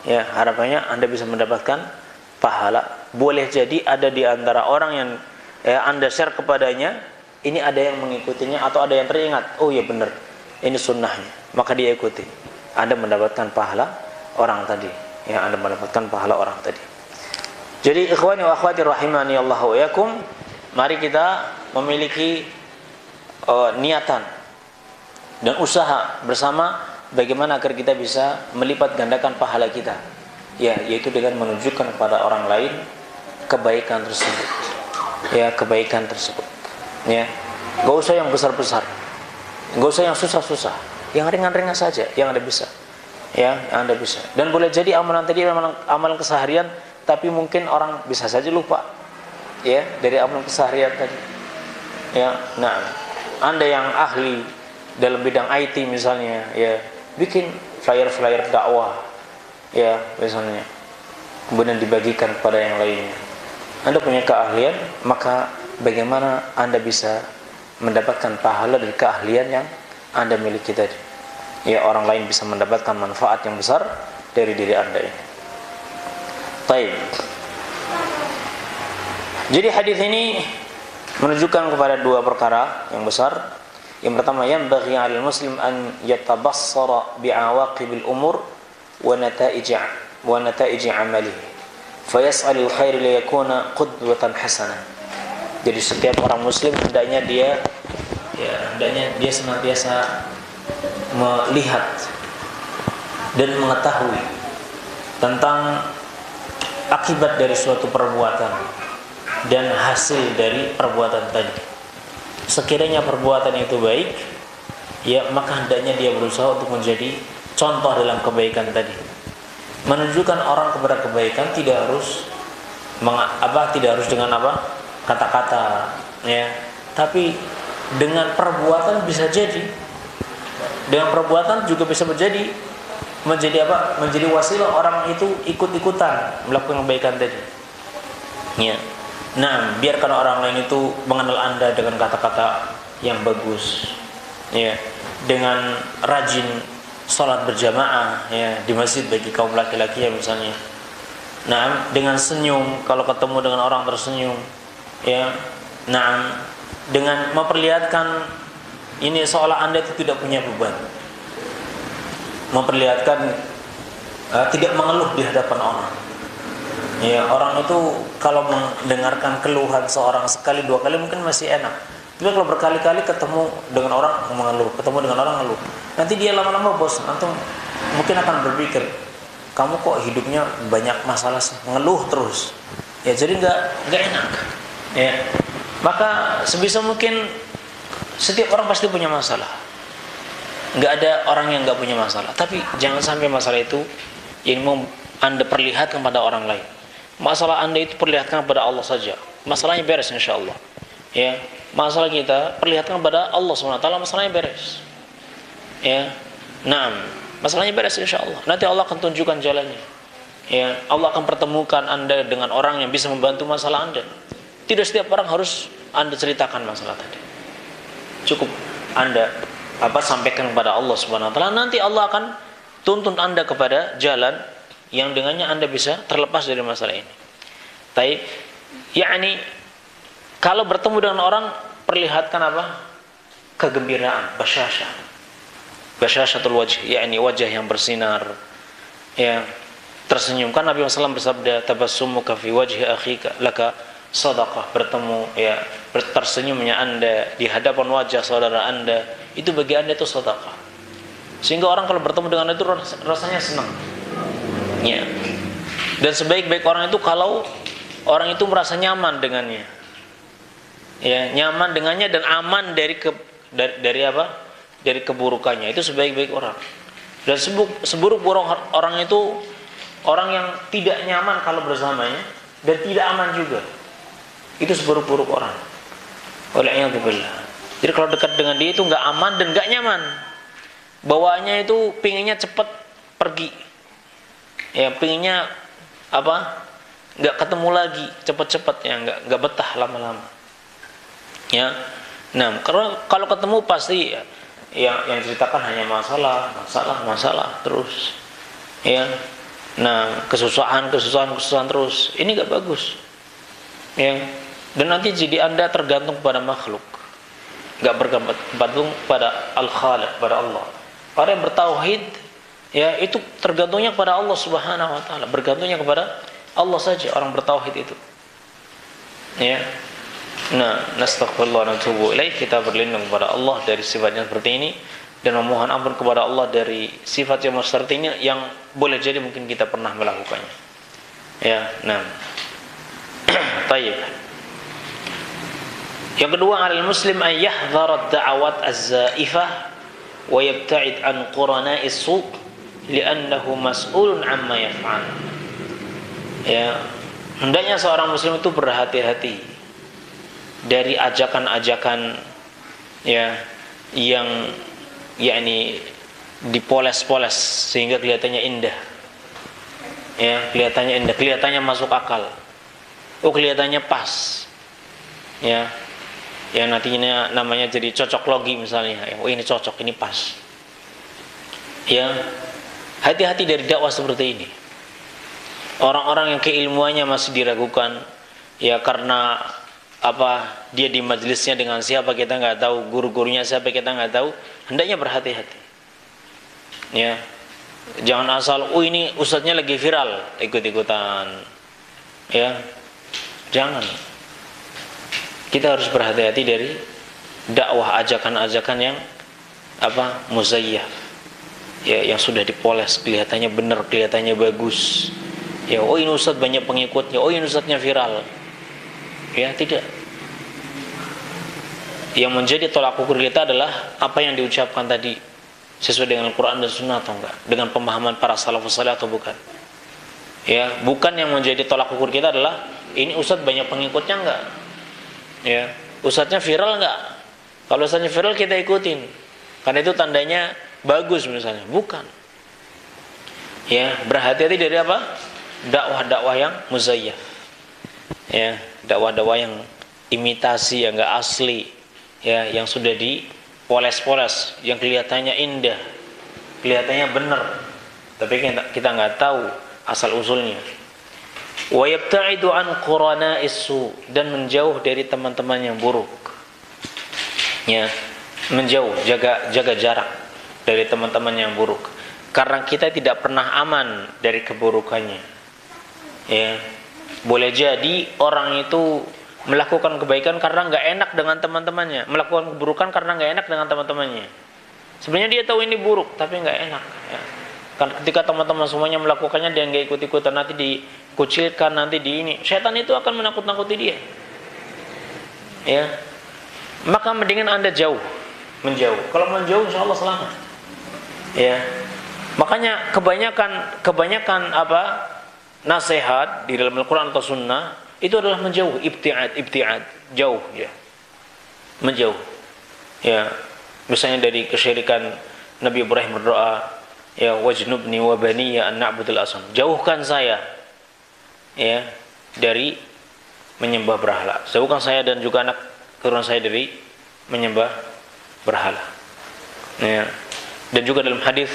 Ya, harapannya Anda bisa mendapatkan pahala. Boleh jadi ada di antara orang yang Anda share kepadanya, ini ada yang mengikutinya atau ada yang teringat, oh iya benar, ini sunnahnya, maka dia ikuti. Anda mendapatkan pahala orang tadi. Ya, Anda mendapatkan pahala orang tadi. Jadi ikhwani wa akhwati rahimani Allah wa yakum, mari kita memiliki niatan dan usaha bersama bagaimana agar kita bisa melipat gandakan pahala kita. Ya, yaitu dengan menunjukkan kepada orang lain kebaikan tersebut. Ya, kebaikan tersebut. Ya, enggak usah yang besar-besar. Enggak usah yang susah-susah. Yang ringan-ringan saja yang Anda bisa. Ya, yang Anda bisa. Dan boleh jadi amalan tadi memang amalan keseharian, tapi mungkin orang bisa saja lupa. Ya, dari amalan keseharian tadi. Ya, nah, Anda yang ahli dalam bidang IT misalnya, ya, bikin flyer-flyer dakwah, ya, misalnya, kemudian dibagikan kepada yang lainnya. Anda punya keahlian, maka bagaimana Anda bisa mendapatkan pahala dari keahlian yang Anda miliki tadi. Ya, orang lain bisa mendapatkan manfaat yang besar dari diri Anda ini. Baik. Jadi hadis ini menunjukkan kepada dua perkara yang besar. Yang pertama, yanbaghi 'alal muslim an yatabassara bi'awaqibil umur wa nata'ij 'amalihi fayas'alul khair liyakuna qudwatan hasanah. Jadi setiap orang muslim hendaknya dia senantiasa melihat dan mengetahui tentang akibat dari suatu perbuatan dan hasil dari perbuatan tadi. Sekiranya perbuatan itu baik, ya, maka hendaknya dia berusaha untuk menjadi contoh dalam kebaikan tadi. Menunjukkan orang kepada kebaikan tidak harus dengan kata-kata, ya, tapi dengan perbuatan bisa jadi. Dengan perbuatan juga bisa menjadi wasilah orang itu ikut-ikutan melakukan kebaikan tadi. Ya. Nah, biarkan orang lain itu mengenal Anda dengan kata-kata yang bagus, ya, dengan rajin sholat berjamaah, ya, di masjid bagi kaum laki-laki, ya, misalnya. Nah, dengan senyum kalau ketemu dengan orang tersenyum, ya. Nah, dengan memperlihatkan ini seolah Anda itu tidak punya beban, memperlihatkan tidak mengeluh di hadapan orang. Ya, orang itu kalau mendengarkan keluhan seorang sekali dua kali mungkin masih enak. Tapi kalau berkali-kali ketemu dengan orang mengeluh, ketemu dengan orang mengeluh, nanti dia lama-lama bosan. Nanti mungkin akan berpikir, kamu kok hidupnya banyak masalah sih, mengeluh terus. Ya, jadi nggak enak. Ya, maka sebisa mungkin setiap orang pasti punya masalah. Nggak ada orang yang nggak punya masalah. Tapi jangan sampai masalah itu yang mau Anda perlihatkan pada orang lain. Masalah Anda itu perlihatkan kepada Allah saja. Masalahnya beres insyaallah. Ya, masalah kita perlihatkan kepada Allah SWT, masalahnya beres. Ya. Nah, masalahnya beres insyaallah. Nanti Allah akan tunjukkan jalannya. Ya, Allah akan pertemukan Anda dengan orang yang bisa membantu masalah Anda. Tidak setiap orang harus Anda ceritakan masalah tadi. Cukup Anda sampaikan kepada Allah SWT. Nanti Allah akan tuntun Anda kepada jalan yang dengannya Anda bisa terlepas dari masalah ini. Taib, yakni Kalau bertemu dengan orang, perlihatkan apa? Kegembiraan, basyasha. Basyashatul wajh, yakni wajah yang bersinar, ya, tersenyum. Kan Nabi SAW bersabda, tabassumuka fi wajhi akhika laka sadaqah. Bertemu, ya, tersenyumnya Anda di hadapan wajah saudara Anda, itu bagi Anda itu sedekah. Sehingga orang kalau bertemu dengan itu rasanya senang. Ya. Dan sebaik-baik orang itu kalau orang itu merasa nyaman dengannya. Ya, nyaman dengannya dan aman dari apa? Dari keburukannya. Itu sebaik-baik orang. Dan seburuk-buruk orang itu orang yang tidak nyaman kalau bersamanya dan tidak aman juga. Itu seburuk-buruk orang. Wal'iyadzubillah. Jadi kalau dekat dengan dia itu nggak aman dan nggak nyaman. Bawaannya itu pinginnya cepat pergi. Ya, pinginnya apa? Nggak ketemu lagi cepat-cepat, ya, nggak betah lama-lama. Ya. Nah, kalau ketemu pasti yang diceritakan hanya masalah terus. Ya. Nah, kesusahan terus. Ini nggak bagus. Ya. Dan nanti jadi Anda tergantung pada makhluk. Nggak bergantung pada Al-Khaliq, pada Allah. Orang yang bertauhid, ya, itu tergantungnya kepada Allah Subhanahu wa taala, bergantungnya kepada Allah saja orang bertauhid itu. Ya. Nah, nastaghfirullah wa natubu ilaih, kita berlindung kepada Allah dari sifatnya seperti ini dan memohon ampun kepada Allah dari sifat yang seperti ini yang boleh jadi mungkin kita pernah melakukannya. Ya, nah. Tayyib. Yang kedua, al muslim ay yahdhar ad-da'awat az-zaifah wa yabta'id an qurana'is su' li'annahu mas'ulun 'amma yaf'al. Ya, hendaknya seorang muslim itu berhati-hati dari ajakan-ajakan, ya, yang yakni dipoles-poles sehingga kelihatannya indah. Ya, kelihatannya indah, kelihatannya masuk akal. Oh, kelihatannya pas. Ya. Yang nantinya namanya jadi cocok logi misalnya. Oh, ini cocok, ini pas. Ya. Hati-hati dari dakwah seperti ini. Orang-orang yang keilmuannya masih diragukan, ya, karena apa, dia di majelisnya dengan siapa kita nggak tahu, guru-gurunya siapa kita nggak tahu, hendaknya berhati-hati. Ya, jangan asal, oh ini ustadznya lagi viral, ikut-ikutan. Ya, jangan. Kita harus berhati-hati dari dakwah ajakan-ajakan yang apa, muzayyaf. Ya, yang sudah dipoles, kelihatannya benar, kelihatannya bagus. Ya, oh ini ustadz banyak pengikutnya, oh ini ustadznya viral. Ya, tidak. Yang menjadi tolak ukur kita adalah apa yang diucapkan tadi sesuai dengan Al-Quran dan Sunnah atau enggak, dengan pemahaman para salafus saleh atau bukan. Ya, bukan yang menjadi tolak ukur kita adalah ini ustadz banyak pengikutnya enggak. Ya, ustadznya viral enggak? Kalau ustadznya viral kita ikutin, karena itu tandanya bagus misalnya. Bukan. Ya, berhati-hati dari apa? Dakwah-dakwah yang muzayyaf. Ya, dakwah-dakwah yang imitasi, yang enggak asli, ya, yang sudah dipoles-poles, yang kelihatannya indah, kelihatannya benar, tapi kita nggak tahu asal usulnya. Wa yabta'idu an qurana'is su, dan menjauh dari teman-teman yang buruk. Ya, menjauh, jaga jarak dari teman-teman yang buruk, karena kita tidak pernah aman dari keburukannya. Ya, boleh jadi orang itu melakukan kebaikan karena nggak enak dengan teman-temannya, melakukan keburukan karena nggak enak dengan teman-temannya. Sebenarnya dia tahu ini buruk, tapi nggak enak. Ya. Kan ketika teman-teman semuanya melakukannya, dia nggak ikut-ikutan, nanti dikucilkan, nanti di ini. Setan itu akan menakut-nakuti dia. Ya, maka mendingan Anda menjauh. Kalau menjauh, insya Allah selamat. Ya, makanya kebanyakan apa nasihat di dalam Al-Quran atau Sunnah itu adalah menjauh, ibtiad, jauh, ya, menjauh. Ya, misalnya dari kesyirikan Nabi Ibrahim berdoa, ya, wajnubni wa baniya an na'budul asnam, jauhkan saya, ya, dari menyembah berhala, jauhkan saya dan juga anak keturunan saya dari menyembah berhala. Ya. Dan juga dalam hadis,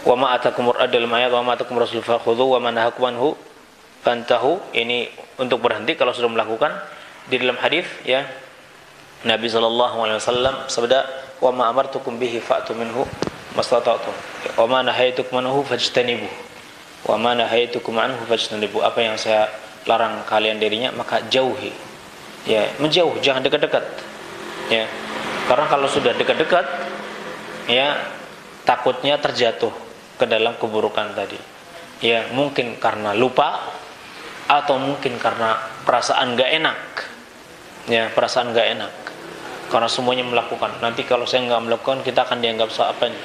wa ma atakum dalam ayat wa ma atakum rasul fakhudhu wa ma nahakum anhu fantahu, ini untuk berhenti kalau sudah melakukan. di dalam hadis ya, Nabi SAW sabda, "Wa ma amartukum bihi fa'tu minhu mastata'tum. Wa ma nahaitukum anhu fajtanibuh. Wa ma nahaitukum anhu fajtanibuh." Apa yang saya larang kalian darinya maka jauhi. Ya, menjauh, jangan dekat-dekat. Ya. Karena kalau sudah dekat-dekat ya takutnya terjatuh ke dalam keburukan tadi. Ya, mungkin karena lupa atau mungkin karena perasaan gak enak. Ya, perasaan gak enak. Karena semuanya melakukan. Nanti kalau saya nggak melakukan, kita akan dianggap seapanya.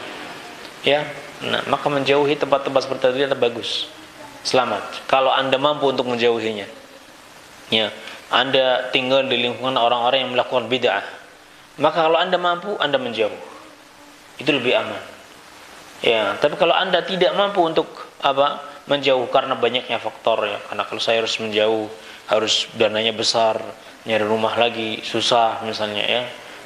Ya, nah, maka menjauhi tempat-tempat seperti itu bagus. Selamat. Kalau Anda mampu untuk menjauhinya. Ya, Anda tinggal di lingkungan orang-orang yang melakukan bid'ah. Maka kalau Anda mampu, Anda menjauh. Itu lebih aman. Ya, tapi kalau Anda tidak mampu untuk menjauh karena banyaknya faktor ya. Karena kalau saya harus menjauh, harus dananya besar, nyari rumah lagi susah misalnya ya,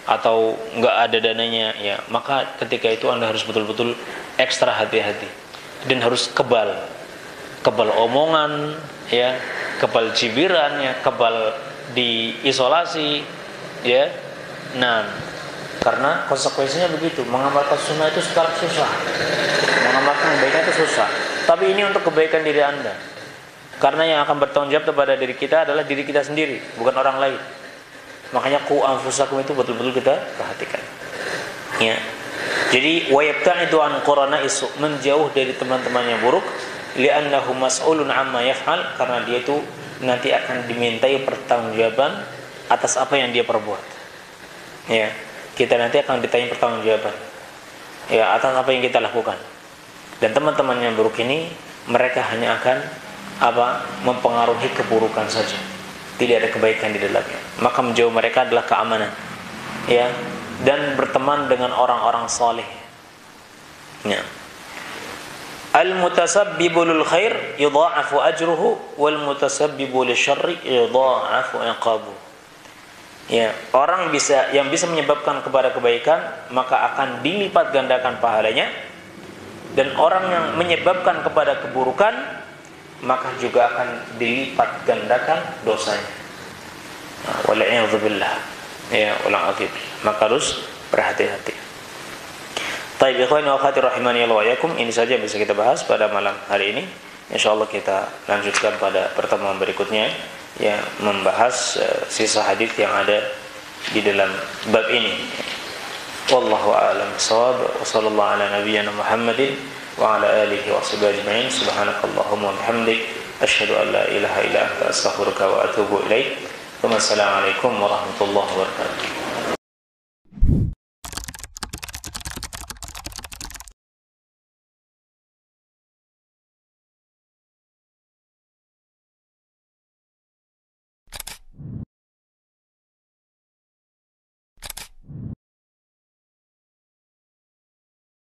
atau nggak ada dananya ya, maka ketika itu Anda harus betul-betul ekstra hati-hati dan harus kebal omongan ya, kebal cibiran ya, kebal diisolasi ya. Nah, karena konsekuensinya begitu. Mengamalkan sunnah itu sekarang susah, mengamalkan kebaikan itu susah, tapi ini untuk kebaikan diri Anda. Karena yang akan bertanggung jawab kepada diri kita adalah diri kita sendiri, bukan orang lain. Makanya qu anfusakum itu betul-betul kita perhatikan. Ya. Jadi wa yabta'idu an qurana isu, menjauh dari teman-teman yang buruk, li'annahu mas'ulun amma yaf'al, karena dia itu nanti akan dimintai pertanggungjawaban atas apa yang dia perbuat. Ya. Kita nanti akan ditanya pertanggungjawaban ya atas apa yang kita lakukan. Dan teman-teman yang buruk ini mereka hanya akan mempengaruhi keburukan saja, tidak ada kebaikan di dalamnya. Maka menjauh mereka adalah keamanan ya, dan berteman dengan orang-orang saleh ya. Al-mutasabbibu lil khair yudha'afu ajruhu wal mutasabbibu lisyarri yudha'afu iqabuhu. Ya, orang yang bisa menyebabkan kepada kebaikan maka akan dilipat gandakan pahalanya, dan orang yang menyebabkan kepada keburukan maka juga akan dilipat gandakan dosanya. Wal'iyadzubillah. Ya, maka harus berhati-hati. Baik, ikhwani wa akhwati rahimani Allah wa yakum, ini saja yang bisa kita bahas pada malam hari ini. Insyaallah kita lanjutkan pada pertemuan berikutnya yang membahas sisa hadis yang ada di dalam bab ini. Wallahu a'lam bissawab. Wa sallallahu ala nabiyyina Muhammadin wa ala alihi wa sahbihi ajma'in. Subhanakallahumma wa bihamdik, asyhadu an la ilaha illa anta, astaghfiruka wa atubu ilaik. Wassalamualaikum warahmatullahi wabarakatuh.